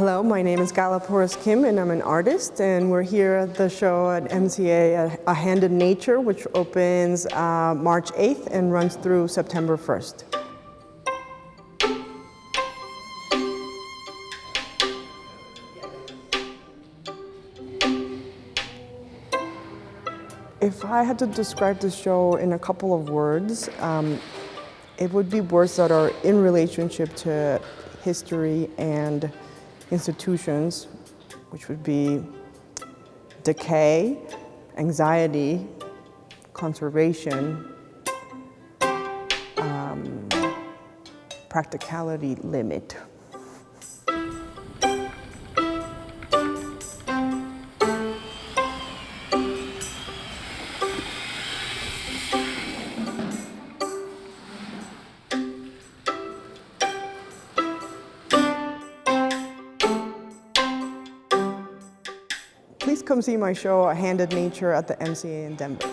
Hello, my name is Gala Porras-Kim and I'm an artist, and we're here at the show at MCA, A Hand in Nature, which opens March 8th and runs through September 1st. If I had to describe the show in a couple of words, it would be words that are in relationship to history and institutions, which would be decay, anxiety, conservation, practicality, limit. Please come see my show, A Hand in Nature, at the MCA in Denver.